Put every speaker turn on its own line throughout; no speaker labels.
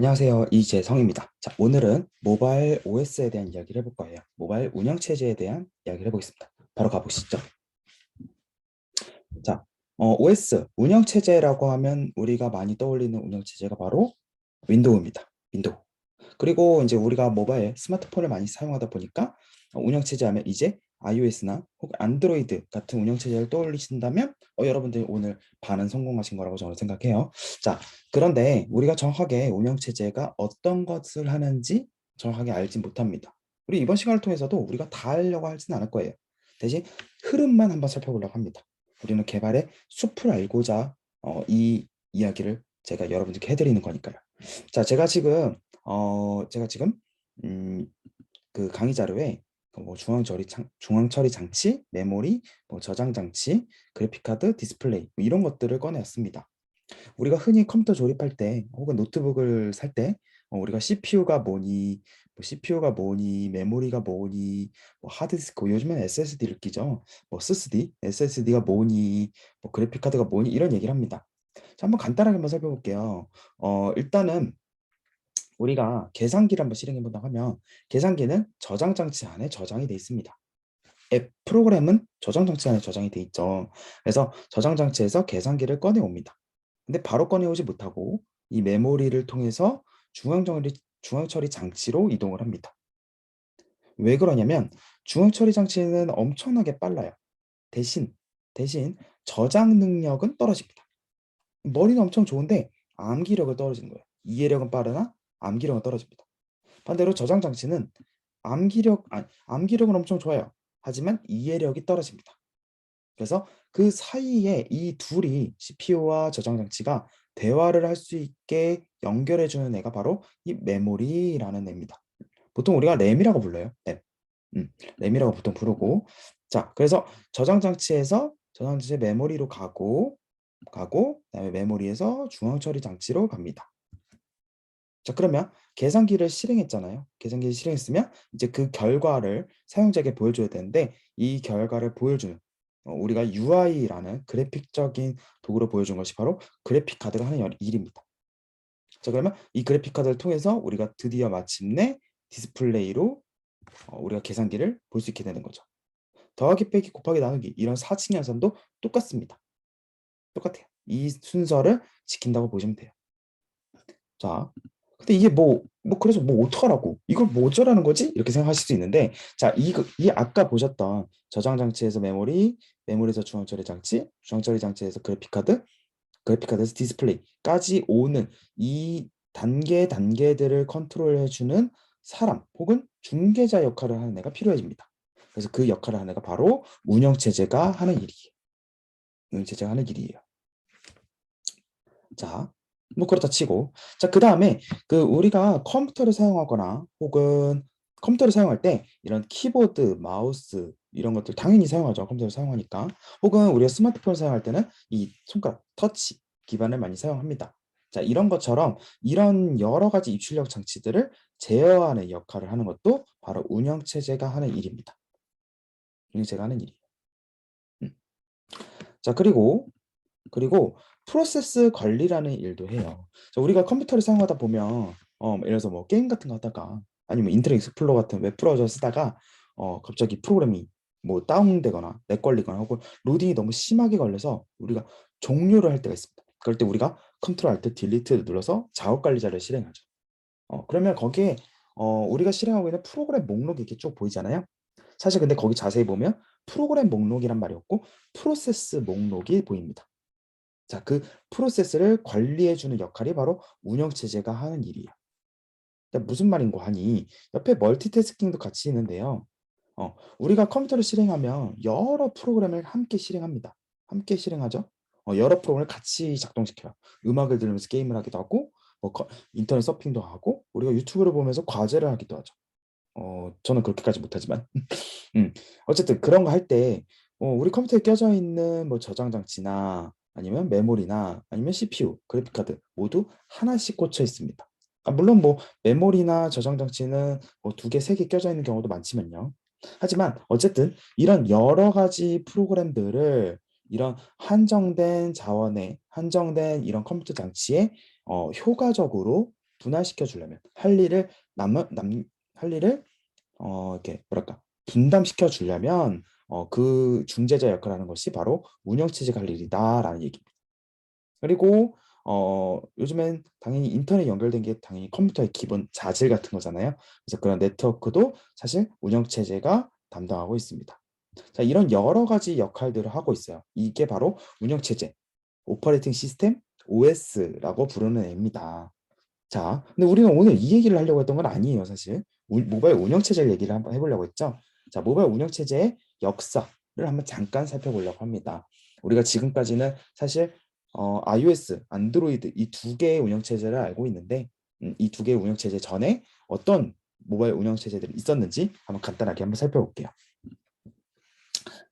안녕하세요. 이재성입니다. 자, 오늘은 모바일 OS에 대한 이야기를 해볼 거예요. 모바일 운영체제에 대한 이야기를 해보겠습니다. 바로 가보시죠. 자, OS, 운영체제라고 하면 우리가 많이 떠올리는 운영체제가 바로 윈도우입니다. 윈도우. 그리고 이제 우리가 모바일 스마트폰을 많이 사용하다 보니까 운영체제 하면 이제 iOS나 혹은 안드로이드 같은 운영체제를 떠올리신다면 여러분들이 오늘 반은 성공하신 거라고 저는 생각해요. 자, 그런데 우리가 정확하게 운영체제가 어떤 것을 하는지 정확하게 알지 못합니다. 우리 이번 시간을 통해서도 우리가 다 알려고 하지는 않을 거예요. 대신 흐름만 한번 살펴보려고 합니다. 우리는 개발의 숲을 알고자 이 이야기를 제가 여러분들께 해드리는 거니까요. 자, 제가 지금 음, 그 강의 자료에 그뭐 중앙 처리 장치, 메모리, 뭐 저장 장치, 그래픽 카드, 디스플레이 뭐 이런 것들을 꺼내왔습니다. 우리가 흔히 컴퓨터 조립할 때 혹은 노트북을 살 때 우리가 CPU가 뭐니, 메모리가 뭐니, 뭐 하드디스크, 요즘엔 SSD를 끼죠. 뭐 SSD, SSD가 뭐니, 뭐 그래픽 카드가 뭐니 이런 얘기를 합니다. 자, 한번 간단하게 한번 살펴볼게요. 일단은 우리가 계산기를 한번 실행해 본다고 하면 계산기는 저장 장치 안에 저장이 돼 있습니다. 앱 프로그램은 저장 장치 안에 저장이 돼 있죠. 그래서 저장 장치에서 계산기를 꺼내 옵니다. 근데 바로 꺼내오지 못하고 이 메모리를 통해서 중앙 처리 장치로 이동을 합니다. 왜 그러냐면 중앙 처리 장치는 엄청나게 빨라요. 대신 대신 저장 능력은 떨어집니다. 머리는 엄청 좋은데 암기력을 떨어지는 거예요. 이해력은 빠르나 암기력은 떨어집니다. 반대로 저장 장치는 암기력은 엄청 좋아요. 하지만 이해력이 떨어집니다. 그래서 그 사이에 이 둘이 CPU와 저장 장치가 대화를 할 수 있게 연결해 주는 애가 바로 이 메모리라는 애입니다. 보통 우리가 램이라고 불러요. 램. 램이라고 보통 부르고. 자, 그래서 저장 장치의 메모리로 가고 그다음에 메모리에서 중앙 처리 장치로 갑니다. 자, 그러면 계산기를 실행했잖아요. 계산기를 실행했으면 이제 그 결과를 사용자에게 보여줘야 되는데 이 결과를 보여주는 우리가 UI라는 그래픽적인 도구로 보여준 것이 바로 그래픽 카드가 하는 일입니다. 자, 그러면 이 그래픽 카드를 통해서 우리가 드디어 마침내 디스플레이로 우리가 계산기를 볼 수 있게 되는 거죠. 더하기 빼기 곱하기 나누기 이런 사칭 연산도 똑같습니다. 똑같아요. 이 순서를 지킨다고 보시면 돼요. 자, 근데 이게 그래서 뭐 어떡하라고? 이걸 뭐 어쩌라는 거지? 이렇게 생각하실 수 있는데, 자, 이 아까 보셨던 저장 장치에서 메모리에서 중앙 처리 장치, 중앙 처리 장치에서 그래픽카드에서 디스플레이까지 오는 이 단계들을 컨트롤해주는 사람 혹은 중개자 역할을 하는 애가 필요해집니다. 그래서 그 역할을 하는 애가 바로 운영체제가 하는 일이에요. 운영체제가 하는 일이에요. 자, 뭐 그렇다 치고 자, 그다음에 우리가 컴퓨터를 사용하거나 혹은 컴퓨터를 사용할 때 이런 키보드, 마우스 이런 것들 당연히 사용하죠. 컴퓨터를 사용하니까. 혹은 우리가 스마트폰을 사용할 때는 이 손가락 터치 기반을 많이 사용합니다. 자, 이런 것처럼 이런 여러 가지 입출력 장치들을 제어하는 역할을 하는 것도 바로 운영체제가 하는 일입니다. 운영체제가 하는 일이에요. 음. 자, 그리고 프로세스 관리라는 일도 해요. 우리가 컴퓨터를 사용하다 보면 예를 들어서 뭐 게임 같은 거 하다가 아니면 인터넷 익스플로러 같은 웹 브라우저 쓰다가 갑자기 프로그램이 뭐 다운되거나 렉 걸리거나 혹은 로딩이 너무 심하게 걸려서 우리가 종료를 할 때가 있습니다. 그럴 때 우리가 컨트롤 알트 딜리트 눌러서 작업 관리자를 실행하죠. 그러면 거기에 우리가 실행하고 있는 프로그램 목록이 이렇게 쭉 보이잖아요. 사실 근데 거기 자세히 보면 프로그램 목록이란 말이 없고 프로세스 목록이 보입니다. 자, 그 프로세스를 관리해 주는 역할이 바로 운영체제가 하는 일이에요. 그러니까 무슨 말인고 하니 옆에 멀티태스킹도 같이 있는데요. 우리가 컴퓨터를 실행하면 여러 프로그램을 함께 실행합니다. 함께 실행하죠. 여러 프로그램을 같이 작동시켜요. 음악을 들으면서 게임을 하기도 하고 뭐 인터넷 서핑도 하고 우리가 유튜브를 보면서 과제를 하기도 하죠. 저는 그렇게까지 못하지만 어쨌든 그런 거 할 때 우리 컴퓨터에 껴져 있는 뭐 저장 장치나 아니면 메모리나 아니면 CPU, 그래픽 카드 모두 하나씩 꽂혀 있습니다. 물론 뭐 메모리나 저장 장치는 뭐 두 개, 세 개 껴져 있는 경우도 많지만요. 하지만 어쨌든 이런 여러 가지 프로그램들을 이런 한정된 자원에 한정된 이런 컴퓨터 장치에 효과적으로 분할시켜 주려면 할 일을 이렇게 뭐랄까 분담시켜 주려면 그 중재자 역할을 하는 것이 바로 운영체제가 할 일이다라는 얘기입니다. 그리고 요즘엔 당연히 인터넷 연결된 게 당연히 컴퓨터의 기본 자질 같은 거잖아요. 그래서 그런 네트워크도 사실 운영체제가 담당하고 있습니다. 자, 이런 여러 가지 역할들을 하고 있어요. 이게 바로 운영체제, 오퍼레이팅 시스템, OS라고 부르는 애입니다. 자, 근데 우리는 오늘 이 얘기를 하려고 했던 건 아니에요, 사실. 모바일 운영체제 얘기를 한번 해보려고 했죠. 자, 모바일 운영체제의 역사를 한번 잠깐 살펴보려고 합니다. 우리가 지금까지는 사실 iOS, 안드로이드 이 두 개의 운영체제를 알고 있는데 이 두 개의 운영체제 전에 어떤 모바일 운영체제들이 있었는지 한번 간단하게 한번 살펴볼게요.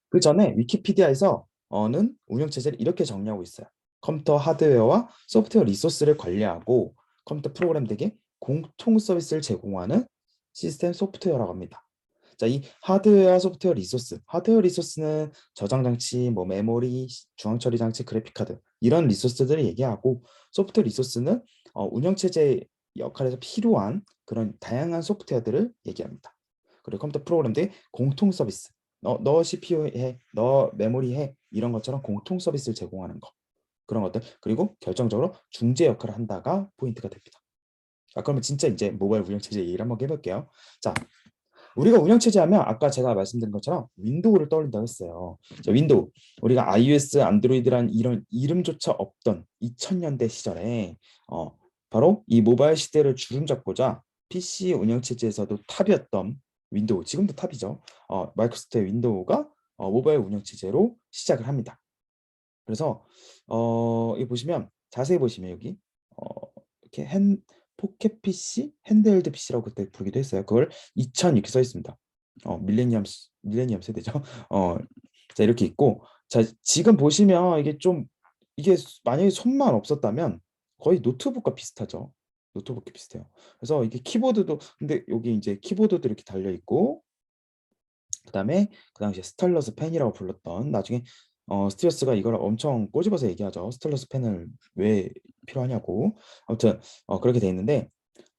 그 전에 위키피디아에서 는 운영체제를 이렇게 정리하고 있어요. 컴퓨터 하드웨어와 소프트웨어 리소스를 관리하고 컴퓨터 프로그램들에게 공통 서비스를 제공하는 시스템 소프트웨어라고 합니다. 자, 이 하드웨어와 소프트웨어 리소스, 하드웨어 리소스는 저장 장치, 뭐 메모리, 중앙 처리 장치, 그래픽 카드 이런 리소스들을 얘기하고 소프트웨어 리소스는 운영체제 역할에서 필요한 그런 다양한 소프트웨어들을 얘기합니다. 그리고 컴퓨터 프로그램들의 공통 서비스, 너 CPU 해, 너 메모리 해 이런 것처럼 공통 서비스를 제공하는 거 그런 것들 그리고 결정적으로 중재 역할을 한다가 포인트가 됩니다. 자, 그러면 진짜 이제 모바일 운영체제 얘기를 한번 해볼게요. 자, 우리가 운영체제 하면 아까 제가 말씀드린 것처럼 윈도우를 떠올린다고 했어요. 자, 윈도우. 우리가 iOS, 안드로이드란 이런 이름조차 없던 2000년대 시절에 바로 이 모바일 시대를 주름잡고자 PC 운영체제에서도 탑이었던 윈도우, 지금도 탑이죠. 마이크로소프트의 윈도우가 모바일 운영체제로 시작을 합니다. 그래서 여기 보시면 자세히 보시면 여기 어, 이렇게 포켓 PC, 핸드헬드 PC라고 그때 부르기도 했어요. 그걸 2000 이렇게 써 있습니다. 밀레니엄 세대죠. 어, 자 이렇게 있고, 자 지금 보시면 이게 만약에 손만 없었다면 거의 노트북과 비슷하죠. 노트북과 비슷해요. 그래서 이게 키보드도 근데 여기 이제 키보드도 이렇게 달려 있고, 그다음에 그 당시에 스타일러스 펜이라고 불렀던 나중에 스티어스가 이걸 엄청 꼬집어서 얘기하죠. 스타일러스 펜을 왜 필요하냐고. 아무튼 그렇게 돼 있는데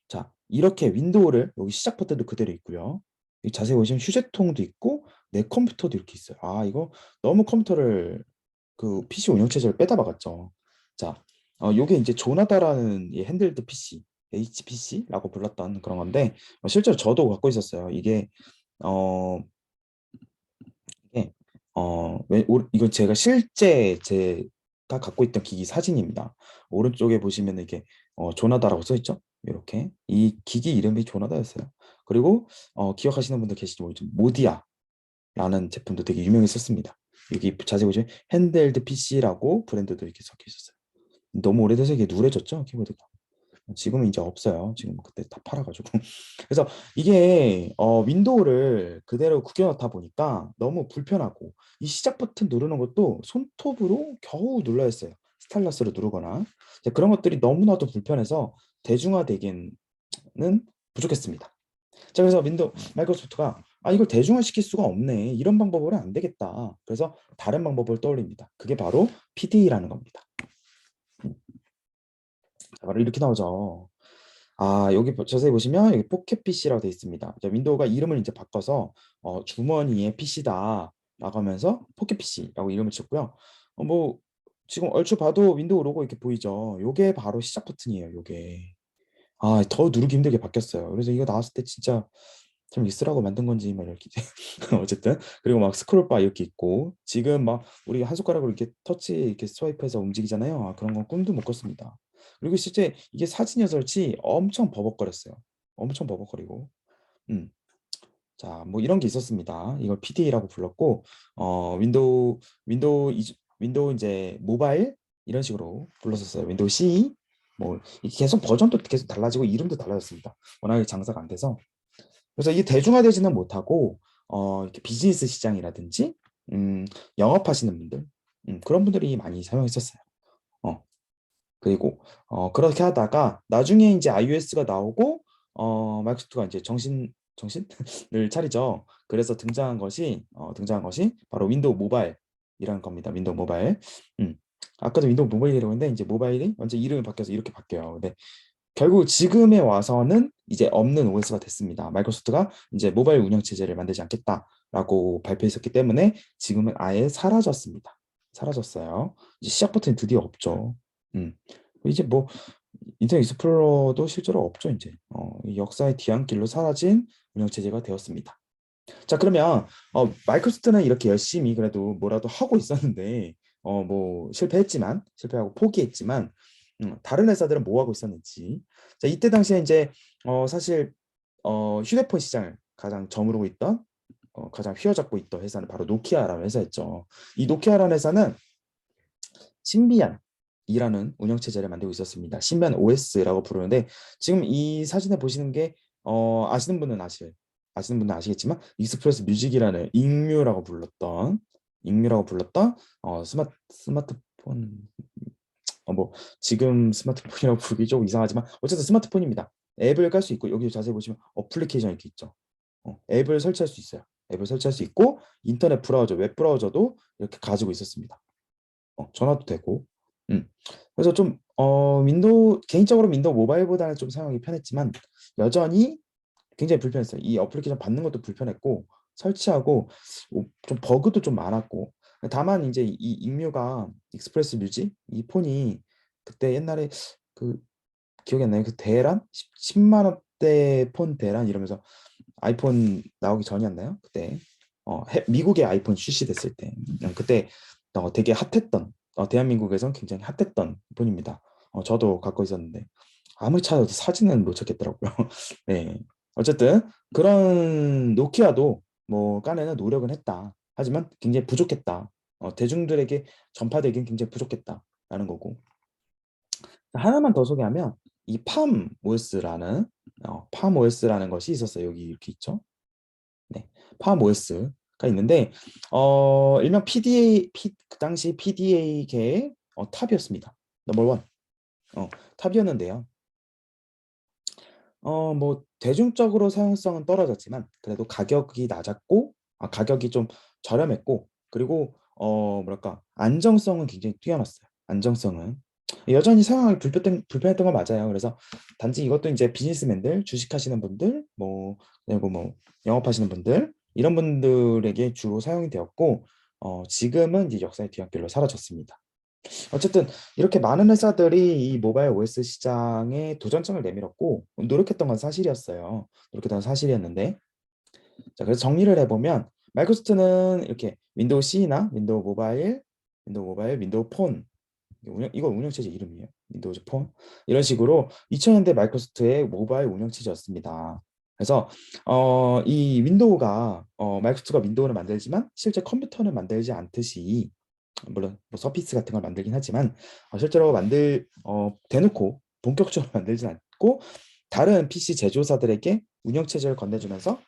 자, 이렇게 윈도우를 여기 시작 버튼도 그대로 있고요. 여기 자세히 보시면 휴대통도 있고 내 컴퓨터도 이렇게 있어요. 아, 이거 너무 컴퓨터를 그 PC 운영체제를 빼다 박았죠. 자, 요게 이제 조나다라는 이 핸들드 PC, HPC라고 불렀던 그런 건데 실제로 저도 갖고 있었어요. 어, 이게 이거 제가 실제 제가 갖고 있던 기기 사진입니다. 오른쪽에 보시면 이게 조나다라고 써 있죠. 이렇게 이 기기 이름이 조나다였어요. 그리고 기억하시는 분들 계실지 모르지만 모디아라는 제품도 되게 유명했었습니다. 여기 자세히 보시면 핸드헬드 PC라고 브랜드도 이렇게 적혀 있었어요. 너무 오래돼서 이게 누래졌죠 키보드가. 지금은 이제 없어요. 지금 그때 다 팔아가지고. 그래서 이게 윈도우를 그대로 구겨놓다 보니까 너무 불편하고 이 시작 버튼 누르는 것도 손톱으로 겨우 눌러야 했어요. 스타일러스로 누르거나 그런 것들이 너무나도 불편해서 대중화되기는 부족했습니다. 자, 그래서 마이크로소프트가 이걸 대중화시킬 수가 없네. 이런 방법으로는 안 되겠다. 그래서 다른 방법을 떠올립니다. 그게 바로 PD라는 겁니다. 자, 바로 이렇게 나오죠. 여기 자세히 보시면 여기 포켓 PC라고 되어 있습니다. 윈도우가 이름을 이제 바꿔서 주머니의 PC다 라고 하면서 포켓 PC라고 이름을 지었고요. 뭐 지금 얼추 봐도 윈도우 로고 이렇게 보이죠. 요게 바로 시작 버튼이에요. 요게. 더 누르기 힘들게 바뀌었어요. 그래서 이거 나왔을 때 진짜 좀 있으라고 만든 건지 막 이렇게 어쨌든 그리고 막 스크롤바 이렇게 있고 지금 막 우리 한 손가락으로 이렇게 터치 이렇게 스와이프해서 움직이잖아요. 꿈도 못 꿨습니다. 그리고 실제 이게 사진이어서지 엄청 버벅거렸어요. 엄청 버벅거리고. 음. 자, 뭐 이런 게 있었습니다. 이걸 PDA라고 불렀고 윈도우 이제 모바일 이런 식으로 불렀었어요. 윈도우 C 뭐 계속 버전도 계속 달라지고 이름도 달라졌습니다. 워낙에 장사가 안 돼서. 그래서 이게 대중화되지는 못하고 이렇게 비즈니스 시장이라든지 영업하시는 분들 그런 분들이 많이 사용했었어요. 어, 그리고 그렇게 하다가 나중에 이제 iOS가 나오고 마이크로소프트가 이제 정신을 차리죠. 그래서 등장한 것이 바로 윈도우 모바일이라는 겁니다. 윈도우 모바일. 아까도 윈도우 모바일이라고 했는데 이제 모바일이 완전 이름이 바뀌어서 이렇게 바뀌어요. 근데 결국 지금에 와서는 이제 없는 OS가 됐습니다. 마이크로소프트가 이제 모바일 운영 체제를 만들지 않겠다라고 발표했었기 때문에 지금은 아예 사라졌습니다. 사라졌어요. 이제 시작 버튼이 드디어 없죠. 이제 뭐 인터넷 익스플로러도 실제로 없죠. 이제 이 역사의 뒤안길로 사라진 운영 체제가 되었습니다. 자, 그러면 마이크로소프트는 이렇게 열심히 그래도 뭐라도 하고 있었는데 뭐 실패하고 포기했지만 다른 회사들은 뭐 하고 있었는지. 자, 이때 당시에 이제 사실 휴대폰 시장을 가장 저무르고 있던 가장 휘어잡고 있던 회사는 바로 노키아라는 회사였죠. 이 노키아라는 회사는 신비안이라는 운영체제를 만들고 있었습니다. 신비안 OS라고 부르는데 지금 이 사진에 보시는 게 아시는 분은 아시겠지만 익스프레스 뮤직이라는 익뮤라고 불렀던 스마트폰 뭐 지금 스마트폰이라고 부르기 좀 이상하지만 어쨌든 스마트폰입니다. 앱을 깔 수 있고 여기 자세히 보시면 어플리케이션 이렇게 있죠. 앱을 설치할 수 있어요. 앱을 설치할 수 있고 인터넷 브라우저, 웹 브라우저도 이렇게 가지고 있었습니다. 전화도 되고. 그래서 좀 개인적으로 윈도우 모바일보다는 좀 사용하기 편했지만 여전히 굉장히 불편했어요. 이 어플리케이션 받는 것도 불편했고 설치하고 좀 버그도 좀 많았고. 다만 이제 이 익뮤가 익스프레스 뮤직 이 폰이 그때 옛날에 그 기억이 안 나요. 그 대란 10만 원대 폰 대란 이러면서 아이폰 나오기 전이었나요? 그때 미국의 아이폰 출시됐을 때 그때 되게 핫했던 대한민국에선 굉장히 핫했던 폰입니다. 저도 갖고 있었는데 아무리 찾아도 사진은 못 찾겠더라고요. 네. 어쨌든 그런 노키아도 뭐 까내는 노력은 했다. 하지만 굉장히 부족했다. 대중들에게 전파되기는 굉장히 부족했다라는 거고. 하나만 더 소개하면 이 팜 OS라는 것이 있었어요. 여기 이렇게 있죠. 네, 팜 OS가 있는데 일명 그 당시 PDA계의 탑이었습니다. 넘버 원 탑이었는데요. 뭐 대중적으로 사용성은 떨어졌지만 그래도 가격이 낮았고 가격이 좀 저렴했고 그리고 뭐랄까 안정성은 굉장히 뛰어났어요. 안정성은 여전히 사용하기 불편했던 건 맞아요. 그래서 단지 이것도 이제 비즈니스맨들, 주식하시는 분들, 뭐 그리고 뭐 영업하시는 분들 이런 분들에게 주로 사용이 되었고 지금은 이제 역사의 뒤안길로 사라졌습니다. 어쨌든 이렇게 많은 회사들이 이 모바일 OS 시장에 도전장을 내밀었고 노력했던 건 사실이었어요. 노력했던 건 사실이었는데 자, 그래서 정리를 해보면 마이크로소프트는 이렇게 윈도우 C나 윈도우 모바일, 윈도우 폰 이거 운영체제 이름이에요. 윈도우 폰 이런 식으로 2000년대 마이크로소프트의 모바일 운영체제였습니다. 그래서 이 윈도우가 마이크로소프트가 윈도우를 만들지만 실제 컴퓨터는 만들지 않듯이 물론 뭐 서피스 같은 걸 만들긴 하지만 실제로 대놓고 본격적으로 만들진 않고 다른 PC 제조사들에게 운영체제를 건네주면서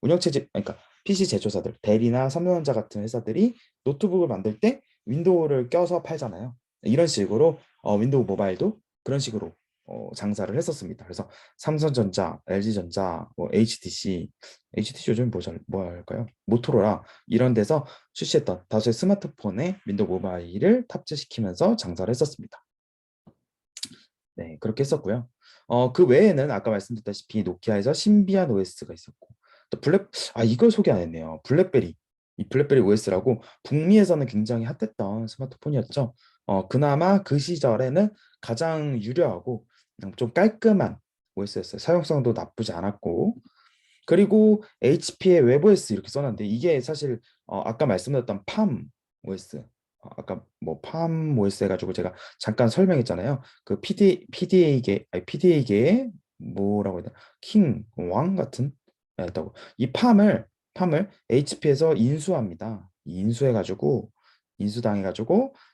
운영체제 그러니까 PC 제조사들 델이나 삼성전자 같은 회사들이 노트북을 만들 때 윈도우를 껴서 팔잖아요. 이런 식으로 윈도우 모바일도 그런 식으로 장사를 했었습니다. 그래서 삼성전자, LG전자, 뭐 HTC 요즘 뭐 할까요? 모토로라 이런 데서 출시했던 다수의 스마트폰에 윈도우 모바일을 탑재시키면서 장사를 했었습니다. 네, 그렇게 했었고요. 그 외에는 아까 말씀드렸다시피 노키아에서 신비한 OS가 있었고 또 이걸 소개 안 했네요. 이 블랙베리 OS라고 북미에서는 굉장히 핫했던 스마트폰이었죠. 그나마 그 시절에는 가장 유려하고 좀 깔끔한 OS였어요. 사용성도 나쁘지 않았고 그리고 HP의 웹OS 이렇게 써놨는데 이게 사실 아까 말씀드렸던 팜 OS 아까 뭐 팜 OS 해가지고 제가 잠깐 설명했잖아요. 그 PDA계의 뭐라고 해야 되나 킹왕 같은 였다고 이 팜을 HP에서 인수합니다. 인수당해가지고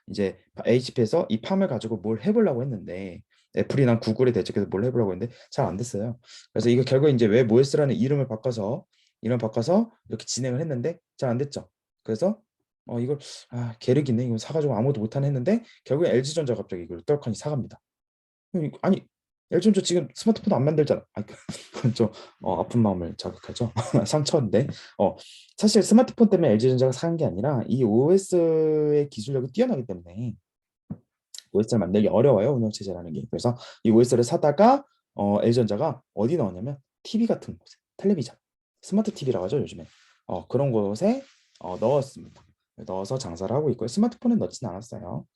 이제 HP에서 이 팜을 가지고 뭘 해보려고 했는데 애플이나 구글에 대적해서 뭘 해보려고 했는데 잘 안 됐어요. 그래서 이거 결국 이제 웹 OS라는 이름을 바꿔서 이렇게 진행을 했는데 잘 안 됐죠. 그래서 이걸 게르기네 이거 사가지고 아무도 못하는 했는데 결국에 LG전자 갑자기 이걸 떨커니 사갑니다. 아니 LG전자 지금 스마트폰 안 만들잖아. 그건 좀 아픈 마음을 자극하죠. 상처인데 사실 스마트폰 때문에 LG전자가 사는 게 아니라 이 OS의 기술력이 뛰어나기 때문에 OS를 만들기 어려워요. 운영체제라는 게. 그래서 이 OS를 사다가 LG전자가 어디 넣었냐면 TV 같은 곳에, 텔레비전, 스마트 TV라고 하죠 요즘에. 그런 곳에 넣었습니다. 넣어서 장사를 하고 있고요. 스마트폰에 넣지는 않았어요.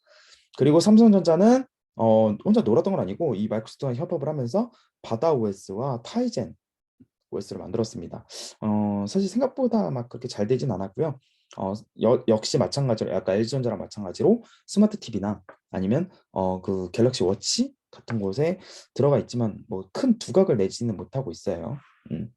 그리고 삼성전자는 혼자 놀았던 건 아니고 이 마이크로소프트와 협업을 하면서 바다 OS와 타이젠 OS를 만들었습니다. 사실 생각보다 막 그렇게 잘 되진 않았고요. 역시 마찬가지로 약간 LG전자랑 마찬가지로 스마트 TV나 아니면 그 갤럭시 워치 같은 곳에 들어가 있지만 뭐 큰 두각을 내지는 못하고 있어요. 음.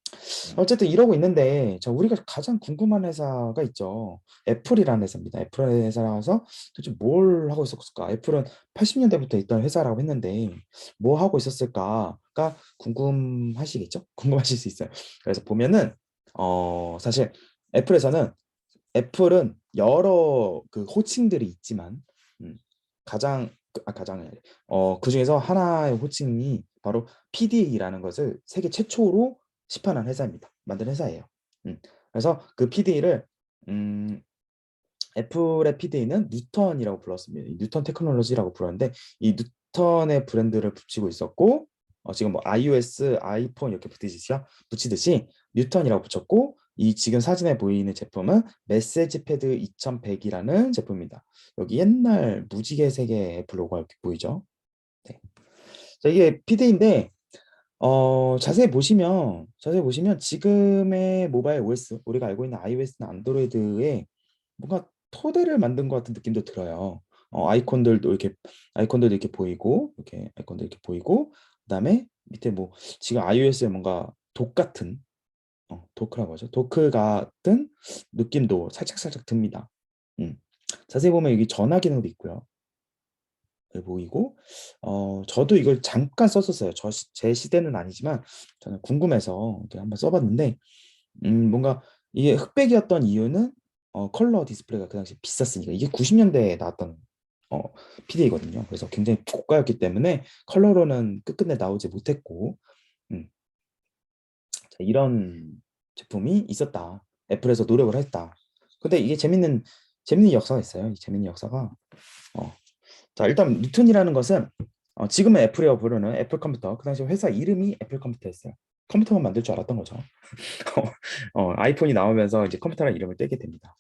어쨌든 이러고 있는데 우리가 가장 궁금한 회사가 있죠. 애플이라는 회사입니다. 애플 회사라서 도대체 뭘 하고 있었을까? 애플은 80년대부터 있던 회사라고 했는데 뭐 하고 있었을까가 궁금하시겠죠? 궁금하실 수 있어요. 그래서 보면은 사실 애플에서는 애플은 여러 그 호칭들이 있지만 음, 가장 그 중에서 하나의 호칭이 바로 PDA라는 것을 세계 최초로 시판한 회사입니다. 만든 회사예요. 그래서 그 PDA를 애플의 PDA는 뉴턴이라고 불렀습니다. 뉴턴 테크놀로지라고 불렀는데 이 뉴턴의 브랜드를 붙이고 있었고 지금 뭐 iOS, 아이폰 이렇게 붙이듯이 뉴턴이라고 붙였고 이 지금 사진에 보이는 제품은 메시지 패드 2100이라는 제품입니다. 여기 옛날 무지개 세계 애플 로고가 이렇게 보이죠? 네. 자, 이게 PDA인데 자세히 보시면 지금의 모바일 OS 우리가 알고 있는 iOS나 안드로이드에 뭔가 토대를 만든 것 같은 느낌도 들어요. 아이콘들도 이렇게 보이고 이렇게 아이콘도 이렇게 보이고 그다음에 밑에 뭐 지금 iOS에 뭔가 독 같은 도크라고 하죠. 도크 같은 느낌도 살짝 듭니다. 음. 자세히 보면 여기 전화 기능도 있고요. 보이고 저도 이걸 잠깐 썼었어요. 제 시대는 아니지만 저는 궁금해서 이렇게 한번 써봤는데 뭔가 이게 흑백이었던 이유는 컬러 디스플레이가 그 당시 비쌌으니까 이게 90년대에 나왔던 어, PDA거든요. 그래서 굉장히 고가였기 때문에 컬러로는 끝끝내 나오지 못했고 음, 자, 이런 제품이 있었다. 애플에서 노력을 했다. 근데 이게 재밌는 역사가 있어요. 이 재밌는 역사가 자, 일단 뉴턴이라는 것은 지금은 애플이라고 부르는 애플 컴퓨터, 그 당시 회사 이름이 애플 컴퓨터였어요. 컴퓨터만 만들 줄 알았던 거죠. 아이폰이 나오면서 이제 컴퓨터라는 이름을 떼게 됩니다.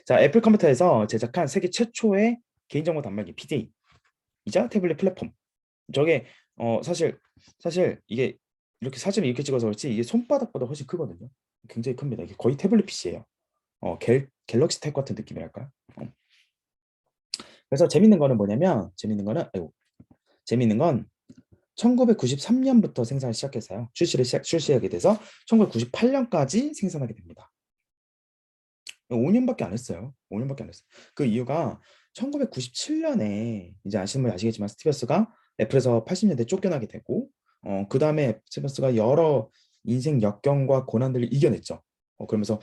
자, 애플 컴퓨터에서 제작한 세계 최초의 개인정보 단말기 PDA이자 태블릿 플랫폼. 저게 사실 이게 이렇게 사진을 이렇게 찍어서 그렇지 이게 손바닥보다 훨씬 크거든요. 굉장히 큽니다. 이게 거의 태블릿 PC예요. 갤럭시 탭 같은 느낌이랄까. 어. 그래서 재밌는 거는 뭐냐면 재밌는 건 1993년부터 생산을 시작해서요. 출시하게 돼서 1998년까지 생산하게 됩니다. 5년밖에 안 했어요. 5년밖에 안 했어요. 그 이유가 1997년에 이제 아시는 분 아시겠지만 스티븐스가 애플에서 80년대 쫓겨나게 되고 그 다음에 스티븐스가 여러 인생 역경과 고난들을 이겨냈죠. 그러면서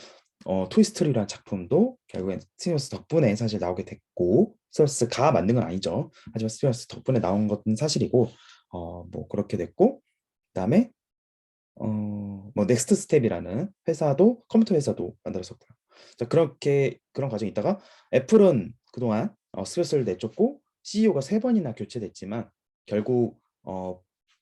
토이스토리라는 작품도 결국엔 스티븐스 덕분에 사실 나오게 됐고 스티븐스가 만든 건 아니죠. 하지만 스티븐스 덕분에 나온 것은 사실이고 뭐 그렇게 됐고 그다음에 뭐 넥스트 스텝이라는 회사도 컴퓨터 회사도 만들었었고요. 자, 그렇게 그런 과정이 있다가 애플은 그동안 스트레스를 내쫓고 CEO가 세 번이나 교체됐지만 결국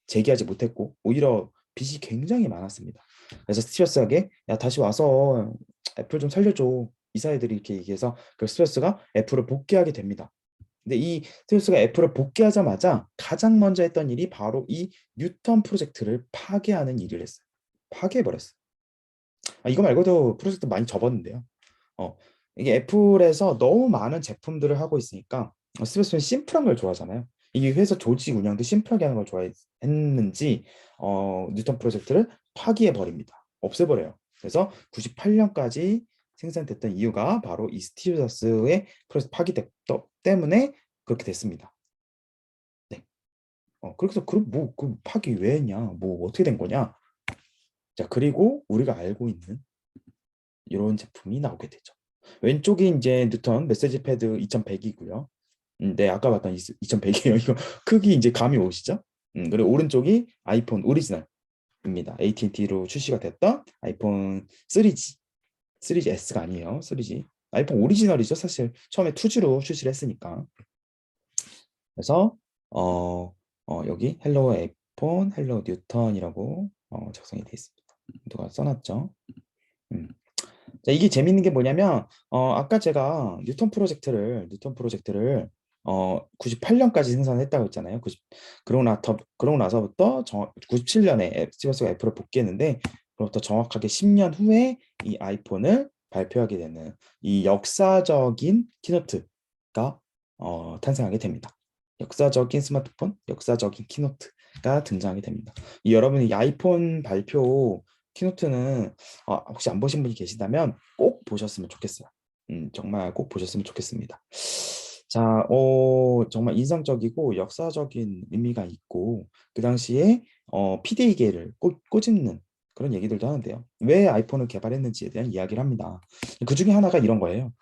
재기하지 못했고 오히려 빚이 굉장히 많았습니다. 그래서 스티브스에게 야 다시 와서 애플 좀 살려줘 이사회들이 이렇게 얘기해서 그 스티브스가 애플을 복귀하게 됩니다. 근데 이 스티브스가 애플을 복귀하자마자 가장 먼저 했던 일이 바로 이 뉴턴 프로젝트를 파괴하는 일을 했어요. 파괴해버렸어요. 이거 말고도 프로젝트 많이 접었는데요. 어, 이게 애플에서 너무 많은 제품들을 하고 있으니까 스티브스는 심플한 걸 좋아하잖아요. 이 회사 조직 운영도 심플하게 하는 걸 좋아했는지 뉴턴 프로젝트를 파기해 버립니다. 없애버려요. 그래서 98년까지 생산됐던 이유가 바로 이 스티브 잡스의 프로젝트 파기 때문에 그렇게 됐습니다. 네. 그래서 그럼 그 파기 왜 했냐? 뭐 어떻게 된 거냐? 자, 그리고 우리가 알고 있는 이런 제품이 나오게 되죠. 왼쪽이 이제 뉴턴 메시지 패드 2100이고요. 네, 아까 봤던 2100이에요. 이거 크기 이제 감이 오시죠? 그리고 오른쪽이 아이폰 오리지널입니다. AT&T로 출시가 됐던 아이폰 3G, 3GS가 아니에요. 3G. 아이폰 오리지널이죠. 사실 처음에 2G로 출시를 했으니까. 그래서 여기 헬로 아이폰, 헬로 뉴턴이라고 작성이 되어 있습니다. 누가 써놨죠? 음. 자, 이게 재밌는 게 뭐냐면 아까 제가 뉴턴 프로젝트를 98년까지 생산했다고 했잖아요. 그러고 나서부터 97년에 스티븐스가 애플을 복귀했는데 그로부터 정확하게 10년 후에 이 아이폰을 발표하게 되는 이 역사적인 키노트가 탄생하게 됩니다. 역사적인 스마트폰, 역사적인 키노트가 등장하게 됩니다. 여러분이 이 아이폰 발표 키노트는 혹시 안 보신 분이 계시다면 꼭 보셨으면 좋겠어요. 정말 꼭 보셨으면 좋겠습니다. 자, 정말 인상적이고 역사적인 의미가 있고 그 당시에 PD계를 꼬집는 그런 얘기들도 하는데요. 왜 아이폰을 개발했는지에 대한 이야기를 합니다. 그 중에 하나가 이런 거예요.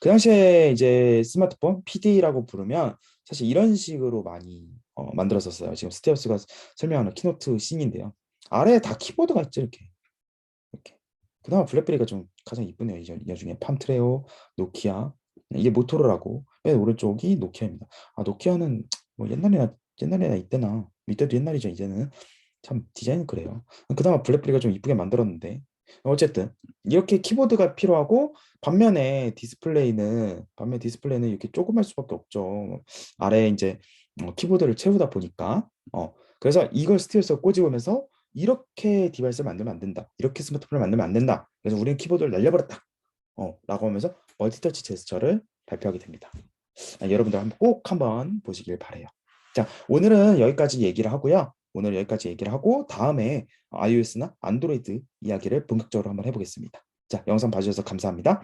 그 당시에 이제 스마트폰 PD라고 부르면 사실 이런 식으로 많이 만들었었어요. 지금 스티브스가 설명하는 키노트 씬인데요. 아래에 다 키보드가 있죠, 이렇게. 이렇게. 그나마 블랙베리가 좀 가장 이쁘네요. 이 중에 팜트레오, 노키아. 이게 모토로라고. 맨 오른쪽이 노키아입니다. 노키아는 뭐 옛날에나 이때도 옛날이죠. 이제는 참 디자인은 그래요. 그나마 블랙베리가 좀 이쁘게 만들었는데 어쨌든 이렇게 키보드가 필요하고 반면 디스플레이는 이렇게 조그말 수밖에 없죠. 아래에 이제 키보드를 채우다 보니까 그래서 이걸 스틸에서 꼬집으면서 이렇게 디바이스를 만들면 안 된다. 이렇게 스마트폰을 만들면 안 된다. 그래서 우리는 키보드를 날려버렸다. 라고 하면서 멀티터치 제스처를 발표하게 됩니다. 여러분들 꼭 한번 보시길 바래요. 자, 오늘은 여기까지 얘기를 하고요. 오늘 여기까지 얘기를 하고 다음에 iOS나 안드로이드 이야기를 본격적으로 한번 해보겠습니다. 자, 영상 봐주셔서 감사합니다.